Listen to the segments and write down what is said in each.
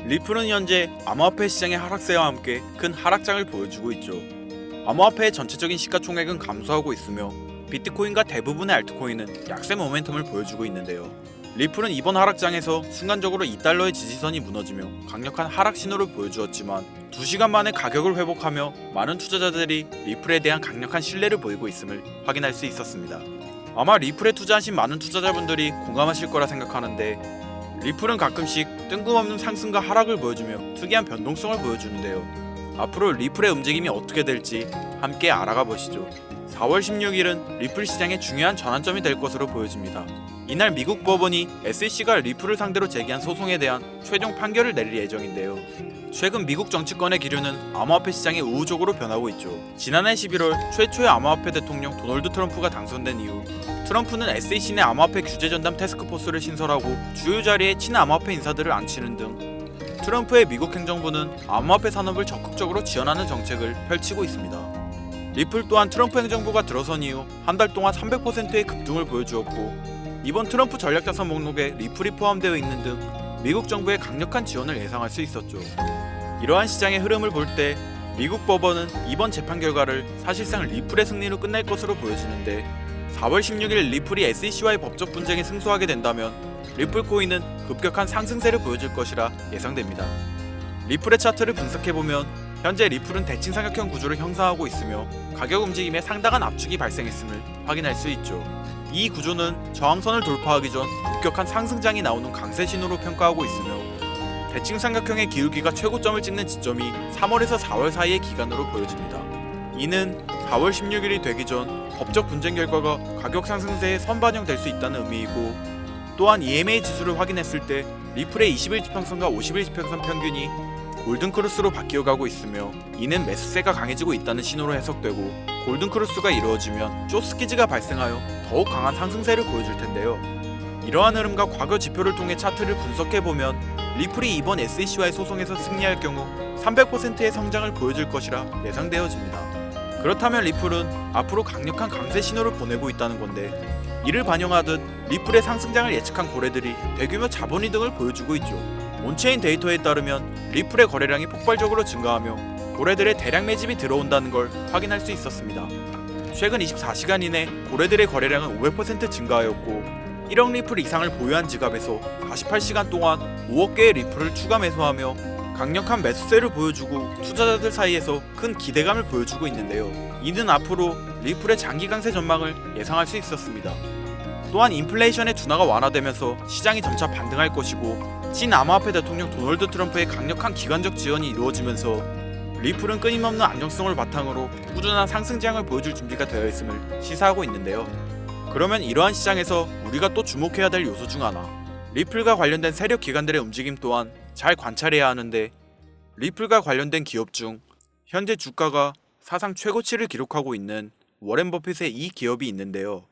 리플은 현재 암호화폐 시장의 하락세와 함께 큰 하락장을 보여주고 있죠. 암호화폐의 전체적인 시가총액은 감소하고 있으며 비트코인과 대부분의 알트코인은 약세 모멘텀을 보여주고 있는데요. 리플은 이번 하락장에서 순간적으로 2달러의 지지선이 무너지며 강력한 하락 신호를 보여주었지만 2시간 만에 가격을 회복하며 많은 투자자들이 리플에 대한 강력한 신뢰를 보이고 있음을 확인할 수 있었습니다. 아마 리플에 투자하신 많은 투자자분들이 공감하실 거라 생각하는데, 리플은 가끔씩 뜬금없는 상승과 하락을 보여주며 특이한 변동성을 보여주는데요. 앞으로 리플의 움직임이 어떻게 될지 함께 알아가 보시죠. 4월 16일은 리플 시장의 중요한 전환점이 될 것으로 보여집니다. 이날 미국 법원이 SEC가 리플을 상대로 제기한 소송에 대한 최종 판결을 내릴 예정인데요. 최근 미국 정치권의 기류는 암호화폐 시장이 우호적으로 변하고 있죠. 지난해 11월 최초의 암호화폐 대통령 도널드 트럼프가 당선된 이후 트럼프는 SEC 내 암호화폐 규제 전담 태스크포스를 신설하고 주요 자리에 친암호화폐 인사들을 앉히는 등 트럼프의 미국 행정부는 암호화폐 산업을 적극적으로 지원하는 정책을 펼치고 있습니다. 리플 또한 트럼프 행정부가 들어선 이후 한 달 동안 300%의 급등을 보여주었고, 이번 트럼프 전략자산 목록에 리플이 포함되어 있는 등 미국 정부의 강력한 지원을 예상할 수 있었죠. 이러한 시장의 흐름을 볼 때 미국 법원은 이번 재판 결과를 사실상 리플의 승리로 끝낼 것으로 보여지는데, 4월 16일 리플이 SEC와의 법적 분쟁에 승소하게 된다면 리플 코인은 급격한 상승세를 보여줄 것이라 예상됩니다. 리플의 차트를 분석해보면 현재 리플은 대칭 삼각형 구조를 형성하고 있으며 가격 움직임에 상당한 압축이 발생했음을 확인할 수 있죠. 이 구조는 저항선을 돌파하기 전 급격한 상승장이 나오는 강세 신호로 평가하고 있으며, 대칭 삼각형의 기울기가 최고점을 찍는 지점이 3월에서 4월 사이의 기간으로 보여집니다. 이는 4월 16일이 되기 전 법적 분쟁 결과가 가격 상승세에 선반영될 수 있다는 의미이고, 또한 EMA 지수를 확인했을 때 리플의 20일 지평선과 50일 지평선 평균이 골든크로스로 바뀌어가고 있으며, 이는 매수세가 강해지고 있다는 신호로 해석되고, 골든크로스가 이루어지면 쇼스키즈가 발생하여 더욱 강한 상승세를 보여줄 텐데요. 이러한 흐름과 과거 지표를 통해 차트를 분석해보면 리플이 이번 SEC와의 소송에서 승리할 경우 300%의 성장을 보여줄 것이라 예상되어집니다. 그렇다면 리플은 앞으로 강력한 강세 신호를 보내고 있다는 건데, 이를 반영하듯 리플의 상승장을 예측한 고래들이 대규모 자본 이득을 보여주고 있죠. 온체인 데이터에 따르면 리플의 거래량이 폭발적으로 증가하며 고래들의 대량 매집이 들어온다는 걸 확인할 수 있었습니다. 최근 24시간 이내 고래들의 거래량은 500% 증가하였고, 1억 리플 이상을 보유한 지갑에서 48시간 동안 5억 개의 리플을 추가 매수하며 강력한 매수세를 보여주고 투자자들 사이에서 큰 기대감을 보여주고 있는데요. 이는 앞으로 리플의 장기 강세 전망을 예상할 수 있었습니다. 또한 인플레이션의 둔화가 완화되면서 시장이 점차 반등할 것이고, 친암호화폐 대통령 도널드 트럼프의 강력한 기관적 지원이 이루어지면서 리플은 끊임없는 안정성을 바탕으로 꾸준한 상승장을 보여줄 준비가 되어 있음을 시사하고 있는데요. 그러면 이러한 시장에서 우리가 또 주목해야 될 요소 중 하나, 리플과 관련된 세력 기관들의 움직임 또한 잘 관찰해야 하는데, 리플과 관련된 기업 중 현재 주가가 사상 최고치를 기록하고 있는 워렌 버핏의 이 기업이 있는데요.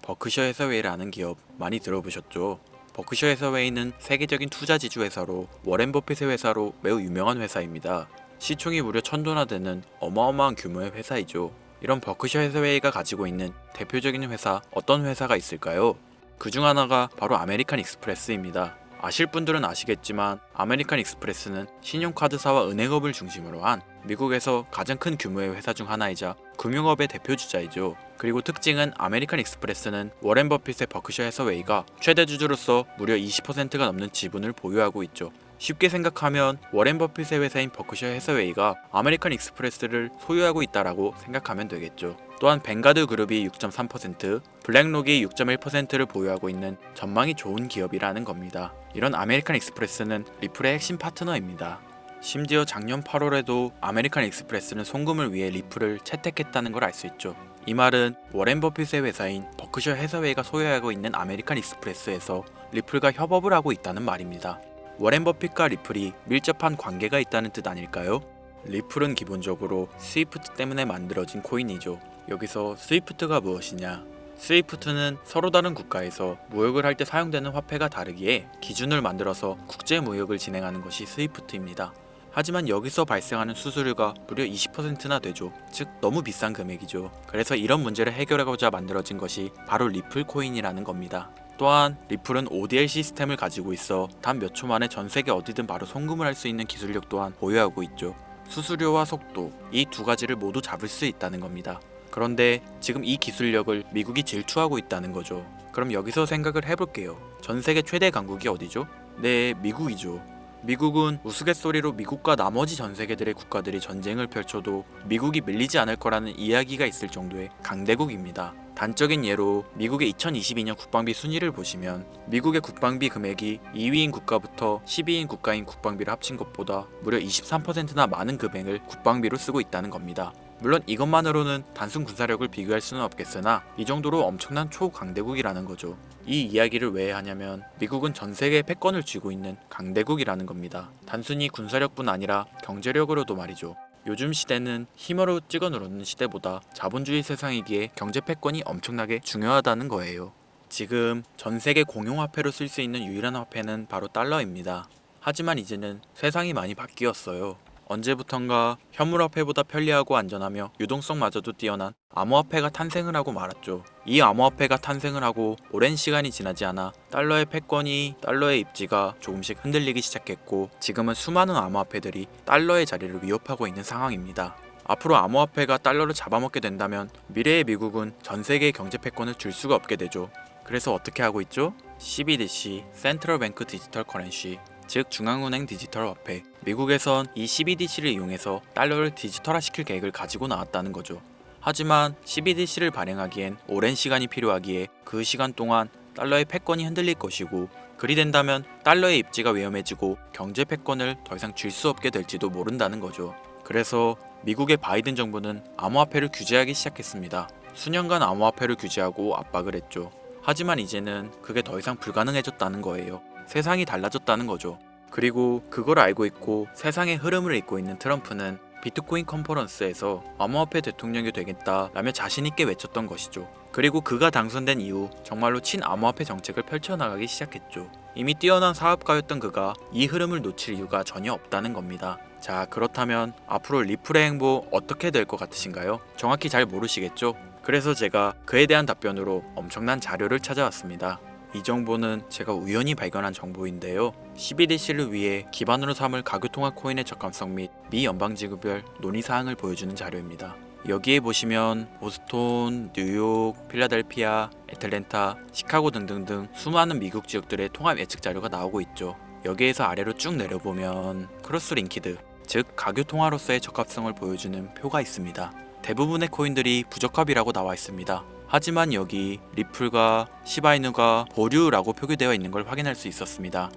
버크셔 해서웨이라는 기업 많이 들어보셨죠? 버크셔 해서웨이는 세계적인 투자 지주 회사로 워렌 버핏의 회사로 매우 유명한 회사입니다. 시총이 무려 1000조나 되는 어마어마한 규모의 회사이죠. 이런 버크셔 해서웨이가 가지고 있는 대표적인 회사, 어떤 회사가 있을까요? 그 중 하나가 바로 아메리칸 익스프레스입니다. 아실 분들은 아시겠지만 아메리칸 익스프레스는 신용카드사와 은행업을 중심으로 한 미국에서 가장 큰 규모의 회사 중 하나이자 금융업의 대표주자이죠. 그리고 특징은 아메리칸 익스프레스는 워렌 버핏의 버크셔 해서웨이가 최대 주주로서 무려 20%가 넘는 지분을 보유하고 있죠. 쉽게 생각하면 워렌 버핏의 회사인 버크셔 해서웨이가 아메리칸 익스프레스를 소유하고 있다라고 생각하면 되겠죠. 또한 뱅가드 그룹이 6.3%, 블랙록이 6.1%를 보유하고 있는 전망이 좋은 기업이라는 겁니다. 이런 아메리칸 익스프레스는 리플의 핵심 파트너입니다. 심지어 작년 8월에도 아메리칸 익스프레스는 송금을 위해 리플을 채택했다는 걸 알 수 있죠. 이 말은 워렌 버핏의 회사인 버크셔 해서웨이가 소유하고 있는 아메리칸 익스프레스에서 리플과 협업을 하고 있다는 말입니다. 워렌 버핏과 리플이 밀접한 관계가 있다는 뜻 아닐까요? 리플은 기본적으로 스위프트 때문에 만들어진 코인이죠. 여기서 스위프트가 무엇이냐? 스위프트는 서로 다른 국가에서 무역을 할 때 사용되는 화폐가 다르기에 기준을 만들어서 국제 무역을 진행하는 것이 스위프트입니다. 하지만 여기서 발생하는 수수료가 무려 20%나 되죠. 즉 너무 비싼 금액이죠. 그래서 이런 문제를 해결하고자 만들어진 것이 바로 리플 코인이라는 겁니다. 또한 리플은 ODL 시스템을 가지고 있어 단 몇 초 만에 전 세계 어디든 바로 송금을 할 수 있는 기술력 또한 보유하고 있죠. 수수료와 속도, 이 두 가지를 모두 잡을 수 있다는 겁니다. 그런데 지금 이 기술력을 미국이 질투하고 있다는 거죠. 그럼 여기서 생각을 해볼게요. 전 세계 최대 강국이 어디죠? 네, 미국이죠. 미국은 우스갯소리로 미국과 나머지 전 세계들의 국가들이 전쟁을 펼쳐도 미국이 밀리지 않을 거라는 이야기가 있을 정도의 강대국입니다. 단적인 예로 미국의 2022년 국방비 순위를 보시면 미국의 국방비 금액이 2위인 국가부터 10위인 국가인 국방비를 합친 것보다 무려 23%나 많은 금액을 국방비로 쓰고 있다는 겁니다. 물론 이것만으로는 단순 군사력을 비교할 수는 없겠으나 이 정도로 엄청난 초강대국이라는 거죠. 이 이야기를 왜 하냐면 미국은 전 세계의 패권을 쥐고 있는 강대국이라는 겁니다. 단순히 군사력뿐 아니라 경제력으로도 말이죠. 요즘 시대는 힘으로 찍어 누르는 시대보다 자본주의 세상이기에 경제 패권이 엄청나게 중요하다는 거예요. 지금 전 세계 공용화폐로 쓸 수 있는 유일한 화폐는 바로 달러입니다. 하지만 이제는 세상이 많이 바뀌었어요. 언제부턴가 현물화폐보다 편리하고 안전하며 유동성마저도 뛰어난 암호화폐가 탄생을 하고 말았죠. 이 암호화폐가 탄생을 하고 오랜 시간이 지나지 않아 달러의 패권이, 달러의 입지가 조금씩 흔들리기 시작했고 지금은 수많은 암호화폐들이 달러의 자리를 위협하고 있는 상황입니다. 앞으로 암호화폐가 달러를 잡아먹게 된다면 미래의 미국은 전 세계의 경제 패권을 줄 수가 없게 되죠. 그래서 어떻게 하고 있죠? CBDC, 센트럴 뱅크 디지털 커런시, 즉 중앙은행 디지털 화폐. 미국에선 이 CBDC를 이용해서 달러를 디지털화시킬 계획을 가지고 나왔다는 거죠. 하지만 CBDC를 발행하기엔 오랜 시간이 필요하기에 그 시간 동안 달러의 패권이 흔들릴 것이고 그리 된다면 달러의 입지가 위험해지고 경제 패권을 더 이상 줄 수 없게 될지도 모른다는 거죠. 그래서 미국의 바이든 정부는 암호화폐를 규제하기 시작했습니다. 수년간 암호화폐를 규제하고 압박을 했죠. 하지만 이제는 그게 더 이상 불가능해졌다는 거예요. 세상이 달라졌다는 거죠. 그리고 그걸 알고 있고 세상의 흐름을 읽고 있는 트럼프는 비트코인 컨퍼런스에서 암호화폐 대통령이 되겠다라며 자신있게 외쳤던 것이죠. 그리고 그가 당선된 이후 정말로 친암호화폐 정책을 펼쳐나가기 시작했죠. 이미 뛰어난 사업가였던 그가 이 흐름을 놓칠 이유가 전혀 없다는 겁니다. 자, 그렇다면 앞으로 리플의 행보 어떻게 될 것 같으신가요? 정확히 잘 모르시겠죠? 그래서 제가 그에 대한 답변으로 엄청난 자료를 찾아왔습니다. 이 정보는 제가 우연히 발견한 정보인데요. CBDC를 위해 기반으로 삼을 가교통화 코인의 적합성 및 미 연방지구별 논의사항을 보여주는 자료입니다. 여기에 보시면 보스톤, 뉴욕, 필라델피아, 애틀랜타, 시카고 등등등 수많은 미국 지역들의 통합 예측 자료가 나오고 있죠. 여기에서 아래로 쭉 내려보면 크로스링키드, 즉 가교통화로서의 적합성을 보여주는 표가 있습니다. 대부분의 코인들이 부적합이라고 나와 있습니다. 하지만 여기 리플과 시바이누가 보류라고 표기되어 있는 걸 확인할 수 있었습니다.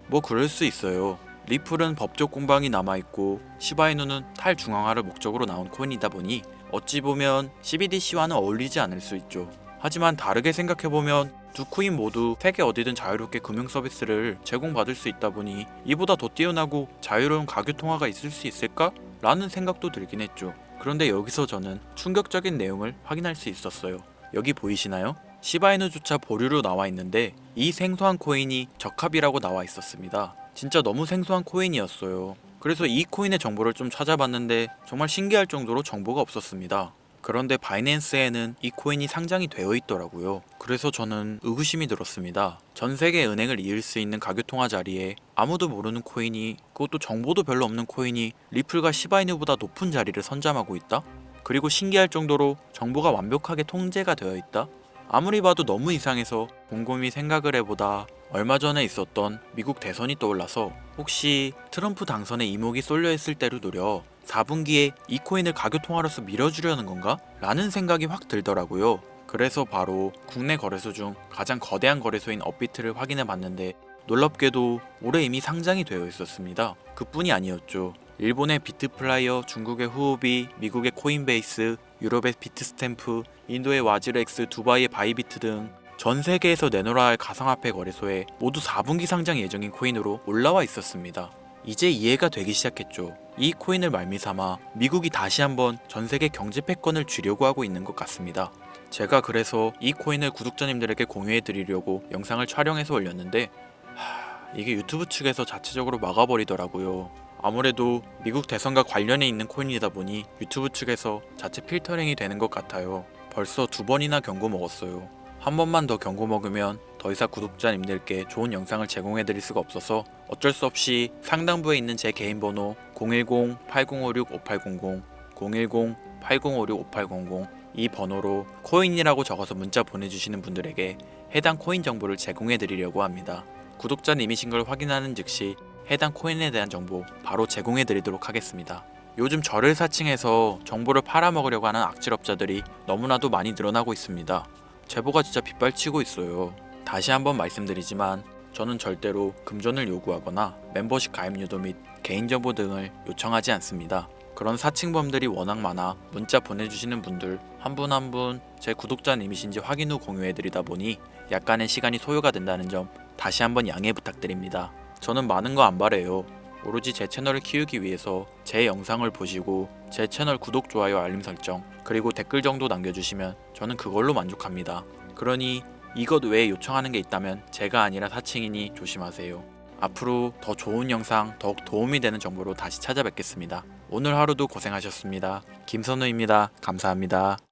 뭐 그럴 수 있어요. 리플은 법적 공방이 남아있고 시바이누는 탈중앙화를 목적으로 나온 코인이다 보니 어찌 보면 CBDC와는 어울리지 않을 수 있죠. 하지만 다르게 생각해보면 두 코인 모두 세계 어디든 자유롭게 금융 서비스를 제공받을 수 있다 보니 이보다 더 뛰어나고 자유로운 가교통화가 있을 수 있을까? 라는 생각도 들긴 했죠. 그런데 여기서 저는 충격적인 내용을 확인할 수 있었어요. 여기 보이시나요? 시바이누조차 보류로 나와 있는데 이 생소한 코인이 적합이라고 나와 있었습니다. 진짜 너무 생소한 코인이었어요. 그래서 이 코인의 정보를 좀 찾아봤는데 정말 신기할 정도로 정보가 없었습니다. 그런데 바이낸스에는 이 코인이 상장이 되어 있더라고요. 그래서 저는 의구심이 들었습니다. 전 세계 은행을 이을 수 있는 가교통화 자리에 아무도 모르는 코인이, 그것도 정보도 별로 없는 코인이 리플과 시바이누보다 높은 자리를 선점하고 있다? 그리고 신기할 정도로 정보가 완벽하게 통제가 되어 있다? 아무리 봐도 너무 이상해서 곰곰이 생각을 해보다 얼마 전에 있었던 미국 대선이 떠올라서 혹시 트럼프 당선에 이목이 쏠려 있을 때를 노려 4분기에 이 코인을 가교통화로서 밀어주려는 건가? 라는 생각이 확 들더라고요. 그래서 바로 국내 거래소 중 가장 거대한 거래소인 업비트를 확인해 봤는데 놀랍게도 올해 이미 상장이 되어 있었습니다. 그뿐이 아니었죠. 일본의 비트플라이어, 중국의 후오비, 미국의 코인베이스, 유럽의 비트스탬프, 인도의 와즈렉스, 두바이의 바이비트 등 전 세계에서 내놓아야 할 가상화폐 거래소에 모두 4분기 상장 예정인 코인으로 올라와 있었습니다. 이제 이해가 되기 시작했죠. 이 코인을 말미삼아 미국이 다시 한번 전 세계 경제 패권을 쥐려고 하고 있는 것 같습니다. 제가 그래서 이 코인을 구독자님들에게 공유해 드리려고 영상을 촬영해서 올렸는데 이게 유튜브 측에서 자체적으로 막아버리더라고요. 아무래도 미국 대선과 관련해 있는 코인이다 보니 유튜브 측에서 자체 필터링이 되는 것 같아요. 벌써 2번이나 경고 먹었어요. 한 번만 더 경고 먹으면 더 더 이상 구독자님들께 좋은 영상을 제공해드릴 수가 없어서 어쩔 수 없이 상단부에 있는 제 개인 번호 010-8056-5800 010-8056-5800 이 번호로 코인이라고 적어서 문자 보내주시는 분들에게 해당 코인 정보를 제공해드리려고 합니다. 구독자님이신 걸 확인하는 즉시 해당 코인에 대한 정보 바로 제공해드리도록 하겠습니다. 요즘 저를 사칭해서 정보를 팔아먹으려고 하는 악질업자들이 너무나도 많이 늘어나고 있습니다. 제보가 진짜 빗발치고 있어요. 다시 한번 말씀드리지만 저는 절대로 금전을 요구하거나 멤버십 가입 유도 및 개인정보 등을 요청하지 않습니다. 그런 사칭범들이 워낙 많아 문자 보내주시는 분들 한 분 한 분 제 구독자님이신지 확인 후 공유해드리다 보니 약간의 시간이 소요가 된다는 점 다시 한번 양해 부탁드립니다. 저는 많은 거 안 바래요. 오로지 제 채널을 키우기 위해서 제 영상을 보시고 제 채널 구독, 좋아요, 알림 설정 그리고 댓글 정도 남겨주시면 저는 그걸로 만족합니다. 그러니 이것 외에 요청하는 게 있다면 제가 아니라 사칭이니 조심하세요. 앞으로 더 좋은 영상, 더욱 도움이 되는 정보로 다시 찾아뵙겠습니다. 오늘 하루도 고생하셨습니다. 김선우입니다. 감사합니다.